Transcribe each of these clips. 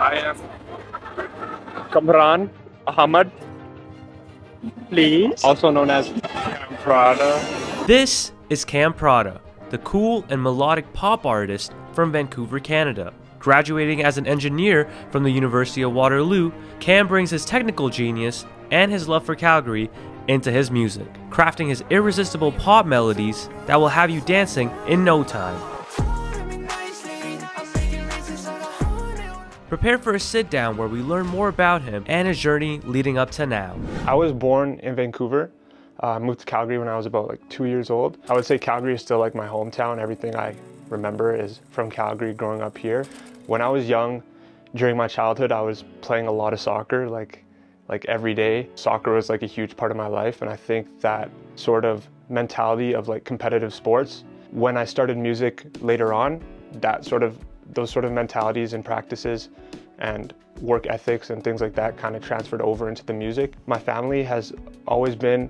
I am Kamran Ahmad, please. Also known as Kam Prada. This is Kam Prada, the cool and melodic pop artist from Vancouver, Canada. Graduating as an engineer from the University of Waterloo, Kam brings his technical genius and his love for Calgary into his music, crafting his irresistible pop melodies that will have you dancing in no time. Prepare for a sit down where we learn more about him and his journey leading up to now. I was born in Vancouver. I moved to Calgary when I was about 2 years old. I would say Calgary is still like my hometown. Everything I remember is from Calgary growing up here. When I was young, during my childhood, I was playing a lot of soccer, like every day. Soccer was like a huge part of my life, and I think that sort of mentality of like competitive sports, when I started music later on, those sort of mentalities and practices and work ethics and things like that kind of transferred over into the music. My family has always been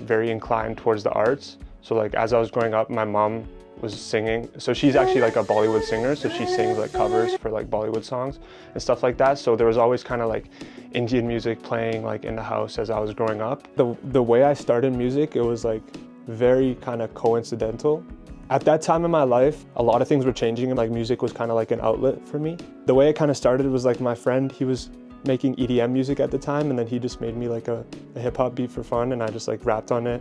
very inclined towards the arts. So like as I was growing up, my mom was singing. So she's actually like a Bollywood singer. So she sings like covers for like Bollywood songs and stuff like that. So there was always kind of like Indian music playing like in the house as I was growing up. The way I started music, it was like very kind of coincidental. At that time in my life, a lot of things were changing and like music was kind of like an outlet for me. The way it kind of started was like my friend, he was making EDM music at the time, and then he just made me like a hip hop beat for fun, and I just like rapped on it.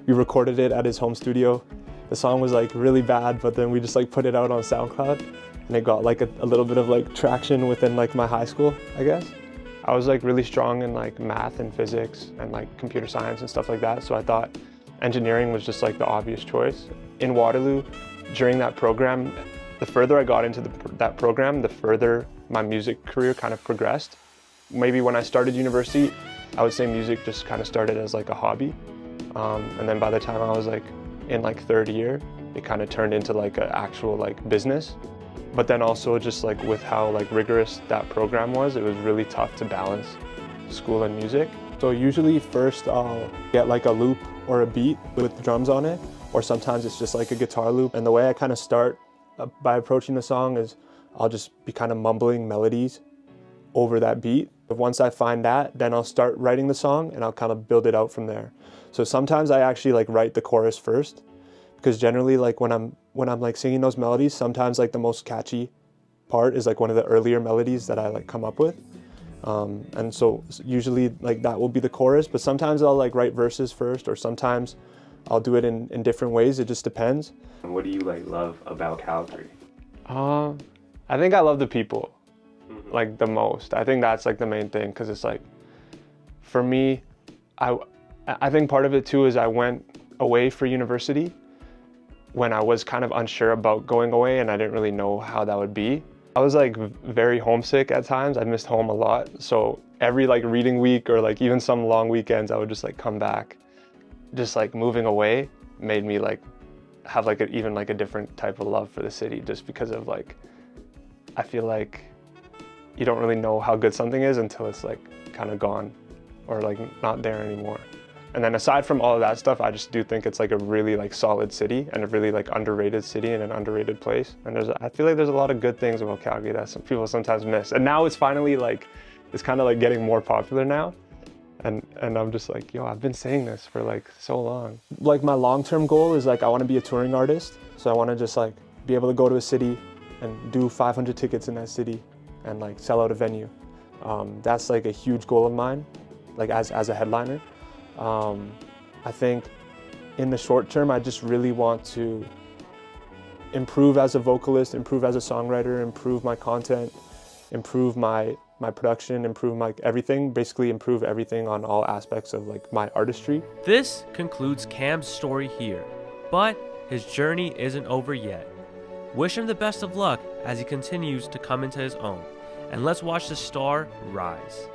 We recorded it at his home studio. The song was like really bad, but then we just like put it out on SoundCloud, and it got like a little bit of like traction within like my high school, I guess. I was like really strong in like math and physics and like computer science and stuff like that, so I thought engineering was just like the obvious choice. In Waterloo, during that program, the further I got into that program, the further my music career kind of progressed. Maybe when I started university, I would say music just kind of started as like a hobby. And then by the time I was like in like third year, it kind of turned into like an actual like business. But then also just like with how like rigorous that program was, it was really tough to balance school and music. So usually first I'll get like a loop or a beat with drums on it, or sometimes it's just like a guitar loop. And the way I kind of start by approaching the song is I'll just be kind of mumbling melodies over that beat. But once I find that, then I'll start writing the song and I'll kind of build it out from there. So sometimes I actually like write the chorus first, because generally like when I'm like singing those melodies, sometimes like the most catchy part is like one of the earlier melodies that I like come up with. And so usually like that will be the chorus, but sometimes I'll like write verses first, or sometimes I'll do it in different ways. It just depends. What do you like love about Calgary? I think I love the people like the most. I think that's like the main thing, because it's like, for me, I think part of it too is I went away for university when I was kind of unsure about going away, and I didn't really know how that would be. I was like very homesick at times. I missed home a lot. So every like reading week or like even some long weekends, I would just like come back. Just like moving away made me like have like even like a different type of love for the city, just because of like, I feel like you don't really know how good something is until it's like kind of gone or like not there anymore. And then aside from all of that stuff, I just do think it's like a really like solid city and a really like underrated city and an underrated place. And I feel like there's a lot of good things about Calgary that some people sometimes miss. And now it's finally like, it's kind of like getting more popular now. And I'm just like, yo, I've been saying this for like so long. Like my long-term goal is like, I want to be a touring artist. So I want to just like be able to go to a city and do 500 tickets in that city and like sell out a venue. That's like a huge goal of mine, like as a headliner. I think in the short term, I just really want to improve as a vocalist, improve as a songwriter, improve my content, improve my production, improve my everything, basically improve everything on all aspects of like my artistry. This concludes Kam's story here, but his journey isn't over yet. Wish him the best of luck as he continues to come into his own, and let's watch the star rise.